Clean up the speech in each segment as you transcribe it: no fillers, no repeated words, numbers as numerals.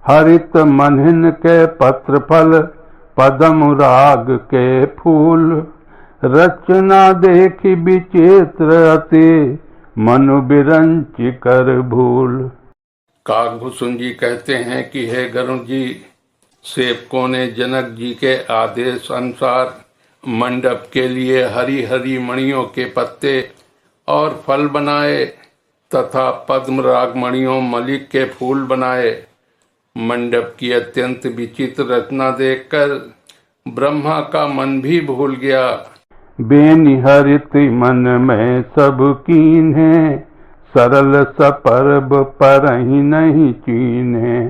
हरित मनहिन के पत्र फल, पदम राग के फूल। रचना देखी विचित्र अति, मनु बिरंच कर भूल। काकभूषण जी कहते हैं कि हे गरुड़ जी, सेवकों ने जनक जी के आदेश अनुसार मंडप के लिए हरी हरी मणियों के पत्ते और फल बनाए तथा पद्म राग मणियों मलिक के फूल बनाए। मंडप की अत्यंत विचित्र रचना देखकर ब्रह्मा का मन भी भूल गया। बेनि हरित मन में सब कीन्हे, सरल सपर्ब परहि नहीं चीन्हे।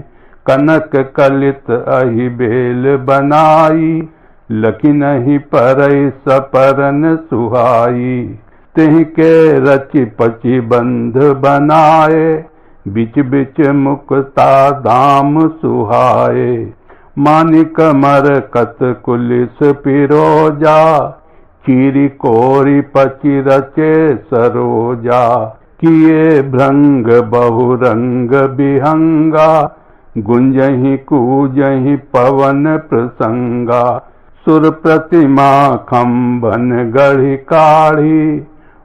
कनक कलित अहि बेल बनाई, लखि नहीं परई सपरन सुहाई। तिहि के रचि पचि बंध बनाए, बिच बिच मुक्ता धाम सुहाए। मानिक मरकत कुलिस पिरोजा, चीरी कोरी पचि रचे सरोजा। किए भृंग बहुरंग बिहंगा, गुंजहि कूजहि पवन प्रसंगा। सुर प्रतिमा खंभन गढ़ी काढ़ी,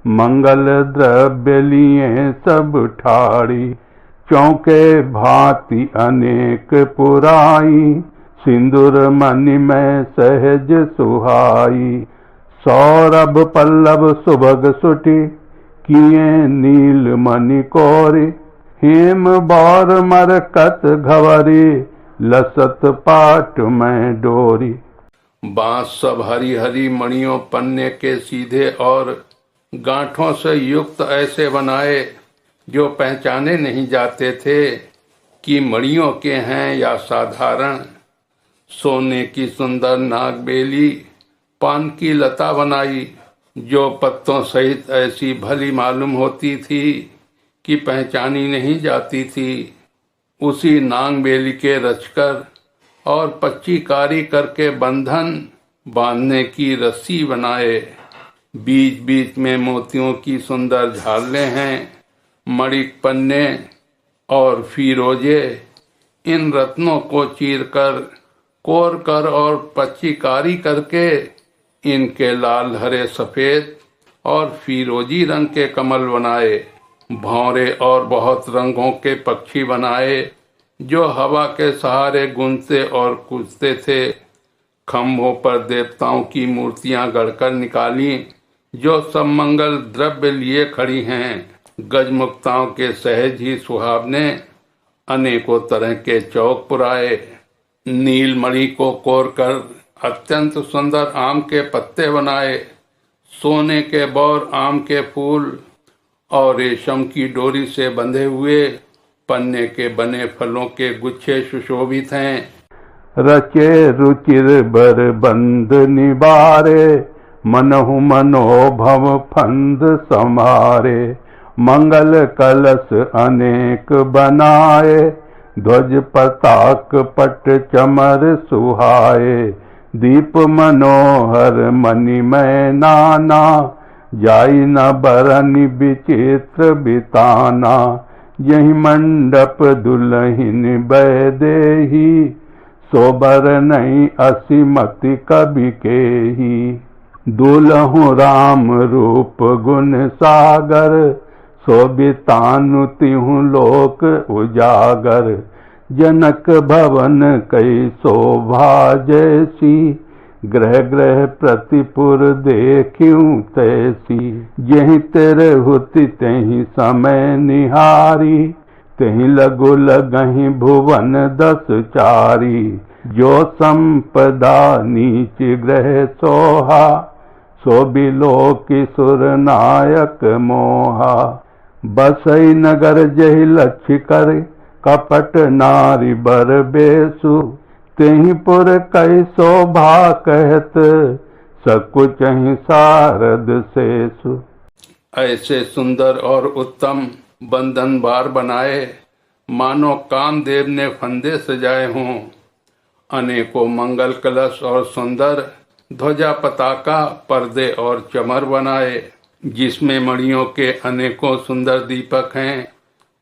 मंगल द्रव्य लिए सब ठाड़ी। चौके भांति अनेक पुराई, सिंदूर मणि में सहज सुहाई। सौरभ पल्लव सुभग सुटी, किए नील मणि कोरी। हेम बौर मरकत घवरी, लसत पाट में डोरी। बांस सब हरी हरी मणियों पन्ने के सीधे और गांठों से युक्त ऐसे बनाए जो पहचाने नहीं जाते थे कि मणियों के हैं या साधारण। सोने की सुंदर नागबेली पान की लता बनाई, जो पत्तों सहित ऐसी भली मालूम होती थी कि पहचानी नहीं जाती थी। उसी नागबेली के रचकर और पच्चीकारी करके बंधन बांधने की रस्सी बनाए। बीच बीच में मोतियों की सुंदर झालरें हैं। मणिक पन्ने और फीरोजे इन रत्नों को चीरकर, कोर कर और पच्चीकारी करके इनके लाल हरे सफेद और फीरोजी रंग के कमल बनाए। भौरे और बहुत रंगों के पक्षी बनाए जो हवा के सहारे गूंजते और कूदते थे। खम्भों पर देवताओं की मूर्तियां गढ़कर निकाली जो सब मंगल द्रव्य लिए खड़ी हैं। गजमुक्ताओं के सहज ही सुहावने अनेकों तरह के चौक पुराए। नीलमणि को कोरकर अत्यंत सुंदर आम के पत्ते बनाए। सोने के बौर आम के फूल और रेशम की डोरी से बंधे हुए पन्ने के बने फलों के गुच्छे सुशोभित हैं। रचे रुचिर बर बंद निबारे, मनहु मनोभव फंद समारे। मंगल कलश अनेक बनाए, ध्वज पताक पट चमर सुहाए। दीप मनोहर मणि में नाना, जाई न बरनि विचित्र बिताना। यही मंडप दुल्हिन बैदेही, सोबर नहीं असीमति कवि केही। दुल्हु राम रूप गुण सागर, शोभितानु तिहु लोक उजागर। जनक भवन कई शोभा जैसी, ग्रह ग्रह प्रतिपुर देखियूं तैसी। यही तेरे हुति तही समय निहारी, तही लगु लगहि भुवन 10 चारी। जो संपदा नीच ग्रह सोहा, सो बिलोकि सुर नायक मोहा। बसई नगर जहि लक्ष्य कर, कपट नारी बर बेसु। तेहि पुर कई शोभा कहत, सकुचहि सारद सेसु। ऐसे सुंदर और उत्तम बंधन बार बनाए मानो कामदेव ने फंदे सजाए हों। अनेकों मंगल कलश और सुंदर ध्वजा पताका पर्दे और चमर बनाए, जिसमें मणियों के अनेकों सुंदर दीपक हैं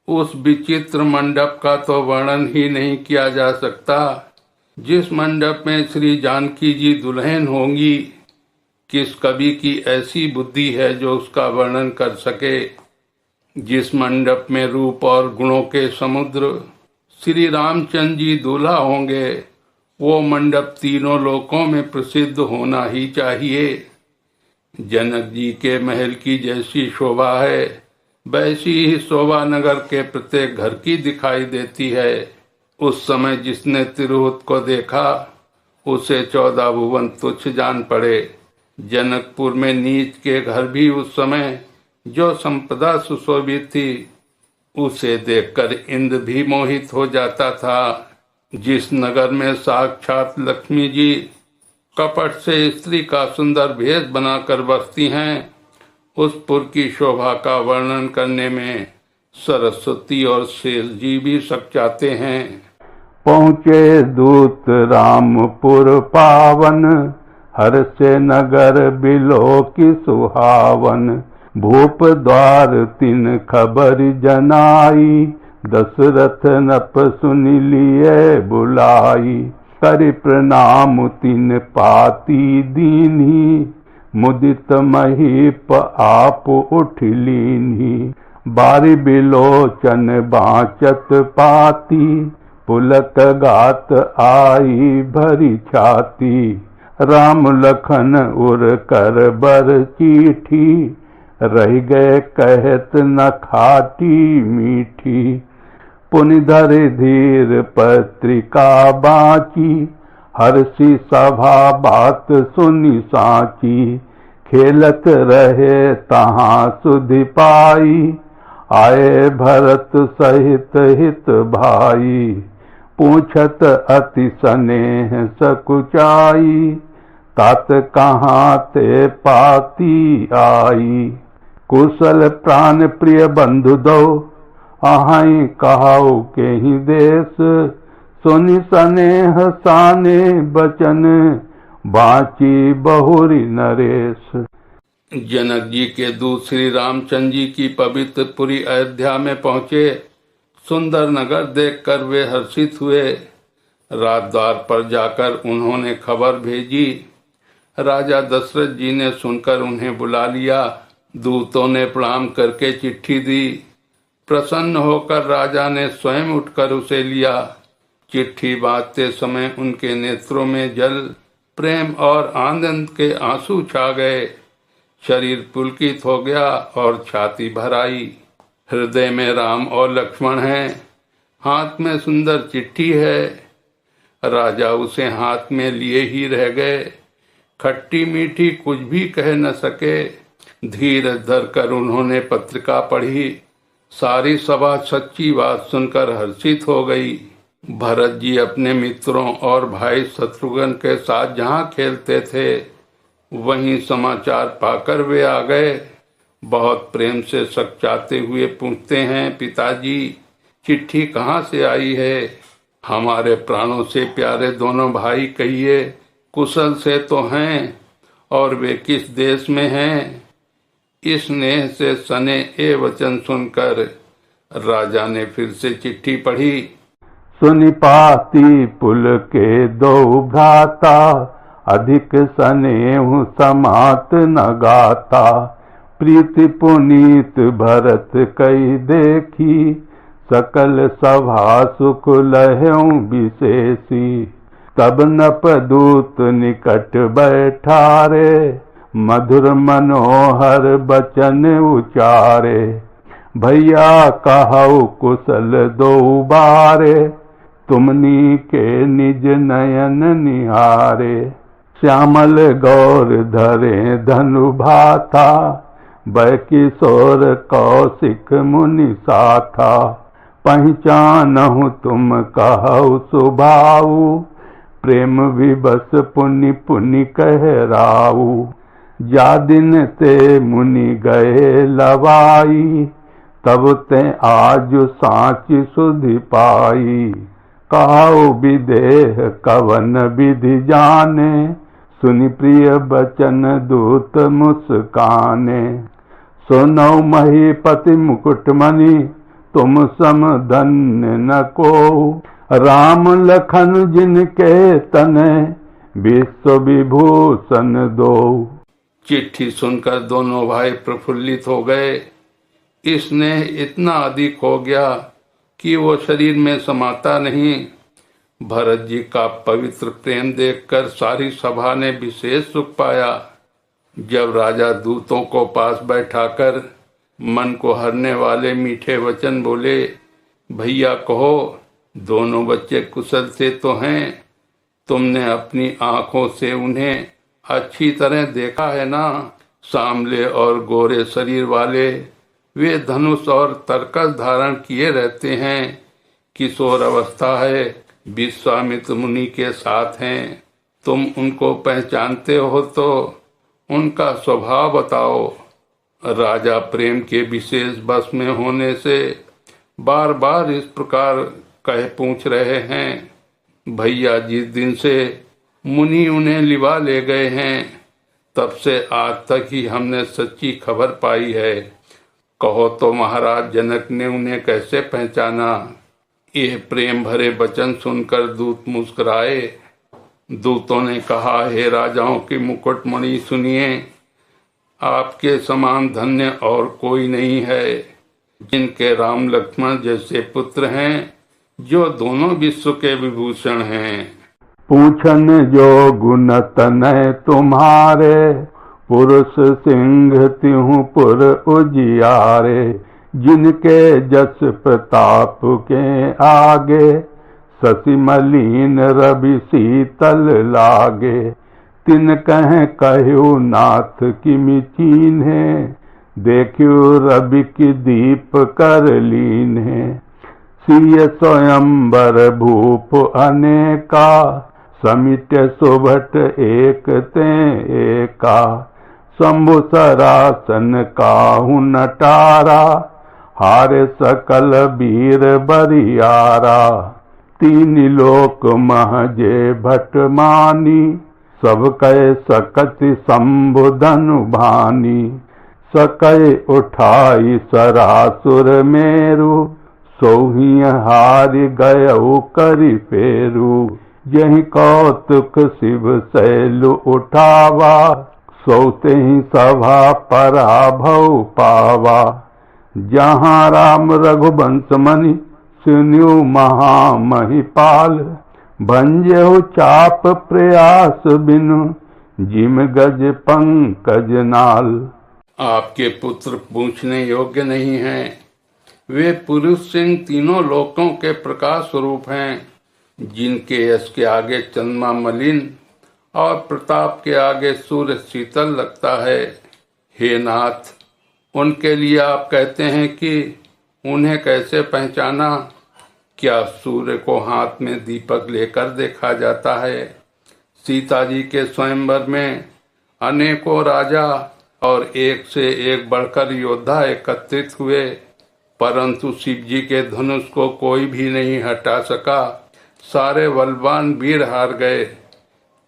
उस विचित्र मंडप का तो वर्णन ही नहीं किया जा सकता। जिस मंडप में श्री जानकी जी दुल्हन होंगी, किस कवि की ऐसी बुद्धि है जो उसका वर्णन कर सके। जिस मंडप में रूप और गुणों के समुद्र श्री रामचंद्र जी दूल्हा होंगे, वो मंडप तीनों लोकों में प्रसिद्ध होना ही चाहिए। जनक जी के महल की जैसी शोभा है, वैसी ही शोभा नगर के प्रत्येक घर की दिखाई देती है। उस समय जिसने तिरहुत को देखा, उसे 14 भुवन तुच्छ जान पड़े। जनकपुर में नीच के घर भी उस समय जो संपदा सुशोभित थी, उसे देखकर इंद्र भी मोहित हो जाता था। जिस नगर में साक्षात लक्ष्मी जी कपट से स्त्री का सुंदर भेष बनाकर बसती हैं, उस पुर की शोभा का वर्णन करने में सरस्वती और शेष जी भी सकचाते हैं। पहुँचे दूत रामपुर पावन, हर्षे नगर बिलो की सुहावन। भूप द्वार तिन खबर जनाई, दशरथ नप सुन लिए बुलाई। करि प्रणाम तिन पाती दीन्ही, मुदित महीप आप उठ लीन्ही। बारी बिलोचन बाँचत पाती, पुलक गात आई भरी छाती। राम लखन उर कर बर चीठी, रह गए कहत न खाटी मीठी। पुनि धरि धीर पत्रिका बाँची, हर्षि सभा बात सुनि साची। खेलत रहे तहाँ सुधि पाई, आए भरत सहित हित भाई। पूछत अति स्नेह सकुचाई, तात कहाँ ते पाती आई। कुशल प्राण प्रिय बंधु दो, अहाई कहाऊ के ही देश। सुनि स्नेह साने बचन, बाँची बहुरी नरेश। जनक जी के दूत श्री रामचंद्र जी की पवित्र पुरी अयोध्या में पहुँचे। सुंदर नगर देखकर वे हर्षित हुए। रात द्वार पर जाकर उन्होंने खबर भेजी। राजा दशरथ जी ने सुनकर उन्हें बुला लिया। दूतों ने प्रणाम करके चिट्ठी दी। प्रसन्न होकर राजा ने स्वयं उठकर उसे लिया। चिट्ठी बांधते समय उनके नेत्रों में जल, प्रेम और आनंद के आंसू छा गए। शरीर पुलकित हो गया और छाती भर आई। हृदय में राम और लक्ष्मण हैं, हाथ में सुंदर चिट्ठी है। राजा उसे हाथ में लिए ही रह गए। खट्टी मीठी कुछ भी कह न सके। धीरज धरकर उन्होंने पत्रिका पढ़ी। सारी सभा सच्ची बात सुनकर हर्षित हो गई। भरत जी अपने मित्रों और भाई शत्रुघ्न के साथ जहाँ खेलते थे, वहीं समाचार पाकर वे आ गए। बहुत प्रेम से सकचाते हुए पूछते हैं, पिताजी चिट्ठी कहाँ से आई है? हमारे प्राणों से प्यारे दोनों भाई कहिए, कुशल से तो हैं, और वे किस देश में हैं? इस स्नेह से सने ए वचन सुनकर राजा ने फिर से चिट्ठी पढ़ी। सुनि पाती पुल के दो भ्राता, अधिक स्नेह समात न गाता। प्रीति पुनीत भरत कई देखी, सकल सभा सुख लहऊ विशेषी। तब नपदूत निकट बैठारे, मधुर मनोहर बचन उचारे। भैया कहऊ कुशल दो बारे, तुमनी के निज नयन निहारे। श्यामल गौर धरे धनु भाथा, बै किशोर कौशिक मुनि साथा। पहचानहु तुम कहु सुभाऊ, प्रेम विबस पुनि पुनि कहराऊ। जा दिन ते मुनि गए लवाई, तब ते आज साँच सुधि पाई। कहु विदेह कवन विधि जाने, सुनि प्रिय बचन दूत मुस्काने। सुनौ महीपति मुकुटमणि, तुम सम धन्य न को। राम लखन जिनके तने विश्व विभूषण दो। चिट्ठी सुनकर दोनों भाई प्रफुल्लित हो गए। स्नेह इतना अधिक हो गया कि वो शरीर में समाता नहीं। भरत जी का पवित्र प्रेम देखकर सारी सभा ने विशेष सुख पाया। जब राजा दूतों को पास बैठाकर मन को हरने वाले मीठे वचन बोले, भैया कहो, दोनों बच्चे कुशल से तो हैं? तुमने अपनी आंखों से उन्हें अच्छी तरह देखा है ना? सांवले और गोरे शरीर वाले वे धनुष और तरकस धारण किए रहते हैं। किशोर अवस्था है, विश्वामित्र मुनि के साथ हैं। तुम उनको पहचानते हो तो उनका स्वभाव बताओ। राजा प्रेम के विशेष बस में होने से बार बार इस प्रकार कह पूछ रहे हैं। भैया जिस दिन से मुनि उन्हें लिवा ले गए हैं, तब से आज तक ही हमने सच्ची खबर पाई है। कहो तो महाराज जनक ने उन्हें कैसे पहचाना? ये प्रेम भरे वचन सुनकर दूत मुस्कुराए। दूतों ने कहा, हे राजाओं की मुकुटमणि सुनिए, आपके समान धन्य और कोई नहीं है, जिनके राम लक्ष्मण जैसे पुत्र हैं, जो दोनों विश्व के विभूषण हैं। पूछन जो गुण तनय तुम्हारे, पुरुष सिंह तिहु पुर उजियारे। जिनके जस प्रताप के आगे, शशि मलिन रवि शीतल लागे। तिन कह कहु नाथ किमि चीन्हे, देखु रवि की दीप कर लीन्हे। सिय स्वयंवर भूप अनेका, समित सुभट एक ते एका। शंभु सरासन काहु नटारा, हारे सकल वीर बरियारा। तीन लोक महजे भट मानी, सब कह सकति शंभु धनु भानी। सकय उठाई सरासुर मेरु, सोही हारि गयउ करि फेरु। यही कौतुक शिव शैलु उठावा, सोते ही सभा पराभव पावा। जहाँ राम रघुवंश मनि, सुनियु महामहिपाल। भंजहु चाप प्रयास बिनु, जिम गज पंकज नाल। आपके पुत्र पूछने योग्य नहीं हैं। वे पुरुष सिंह तीनों लोकों के प्रकाश स्वरूप हैं, जिनके यश के आगे चंद्रमा मलिन और प्रताप के आगे सूर्य शीतल लगता है। हे नाथ, उनके लिए आप कहते हैं कि उन्हें कैसे पहचाना? क्या सूर्य को हाथ में दीपक लेकर देखा जाता है? सीता जी के स्वयंवर में अनेकों राजा और एक से एक बढ़कर योद्धा एकत्रित हुए, परंतु शिव जी के धनुष को कोई भी नहीं हटा सका। सारे बलवान वीर हार गए।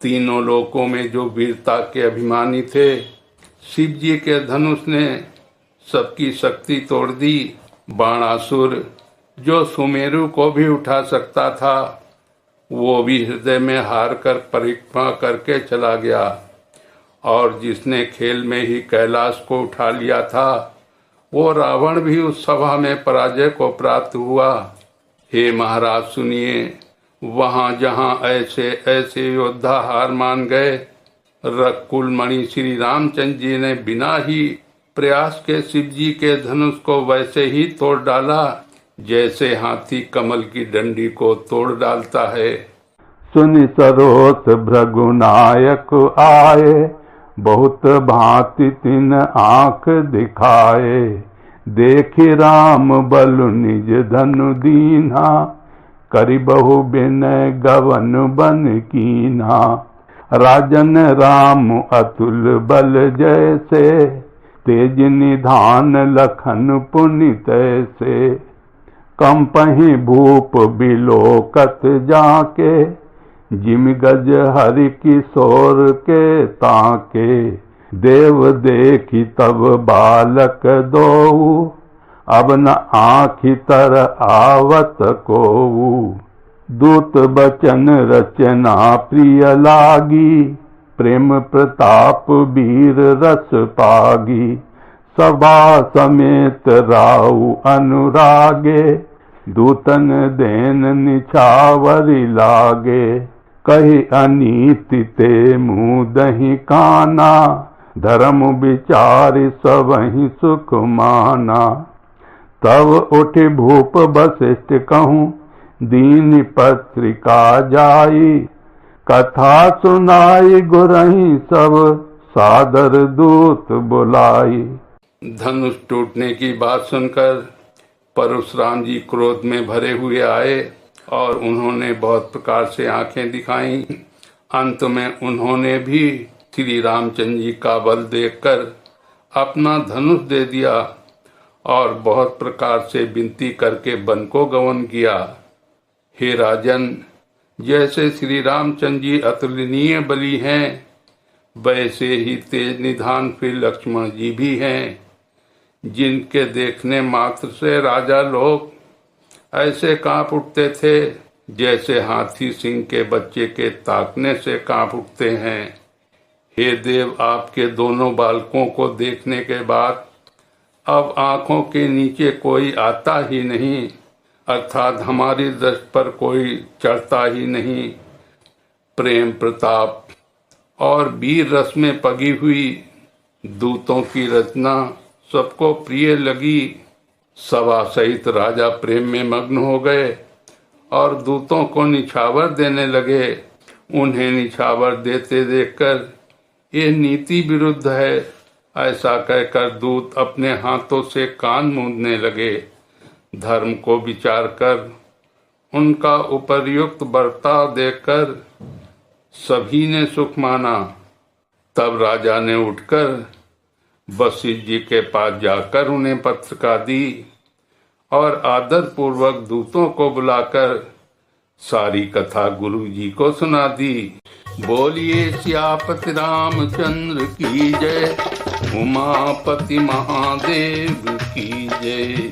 तीनों लोकों में जो वीरता के अभिमानी थे, शिव जी के धनुष ने सबकी शक्ति तोड़ दी। बाणासुर, जो सुमेरु को भी उठा सकता था, वो भी हृदय में हार कर परिक्रमा करके चला गया। और जिसने खेल में ही कैलाश को उठा लिया था, वो रावण भी उस सभा में पराजय को प्राप्त हुआ। हे महाराज सुनिए, वहां जहां ऐसे ऐसे योद्धा हार मान गए, रकुल मणि श्री रामचंद्र जी ने बिना ही प्रयास के शिव जी के धनुष को वैसे ही तोड़ डाला, जैसे हाथी कमल की डंडी को तोड़ डालता है। सुनि सरोस भृगुनायक आए, बहुत भांति तिन आंख दिखाए। देखि राम बलु निज धनु दीन्हा, करि बहु विनय गवन बन कीन्हा। राजन राम अतुल बल जैसे, तेज निधान लखन पुनि तैसे। कंपहि भूप बिलोकत जाके, जिमि गज हरि किशोर के ताके। देव देखी तब बालक दोऊ, अब न आँखि तर आवत कोऊ। दूत बचन रचना प्रिय लागी, प्रेम प्रताप वीर रस पागी। सभा समेत राउ अनुरागे, दूतन देन निछावरी लागे। कही अनीति ते मुँह दही काना, धर्म विचार सबहि सुख माना। तब उठ भूप वशिष्ठ कहूँ, दीन पत्रिका जाई। कथा सुनाई गुरहि सब, सादर दूत बुलाई। धनुष टूटने की बात सुनकर परशुराम जी क्रोध में भरे हुए आए और उन्होंने बहुत प्रकार से आंखें दिखाई। अंत में उन्होंने भी श्री रामचंद्र जी का बल देखकर अपना धनुष दे दिया और बहुत प्रकार से विनती करके वन को गमन किया। हे राजन, जैसे श्री रामचंद्र जी अतुलनीय बली हैं, वैसे ही तेज निधान फिर लक्ष्मण जी भी हैं, जिनके देखने मात्र से राजा लोग ऐसे कांप उठते थे जैसे हाथी सिंह के बच्चे के ताकने से कांप उठते हैं। हे देव, आपके दोनों बालकों को देखने के बाद अब आंखों के नीचे कोई आता ही नहीं, अर्थात हमारी दृष्टि पर कोई चढ़ता ही नहीं। प्रेम प्रताप और वीर रस में पगी हुई दूतों की रचना सबको प्रिय लगी। सभा सहित राजा प्रेम में मग्न हो गए और दूतों को निछावर देने लगे। उन्हें निछावर देते देखकर ये नीति विरुद्ध है ऐसा कहकर दूत अपने हाथों से कान मूंदने लगे। धर्म को विचार कर उनका उपर्युक्त बर्ताव देखकर सभी ने सुख माना। तब राजा ने उठकर वशिष्ठ जी के पास जाकर उन्हें पत्रिका दी और आदर पूर्वक दूतों को बुलाकर सारी कथा गुरु जी को सुना दी। बोलिए सियापति रामचंद्र की जय, उमापति महादेव की जय।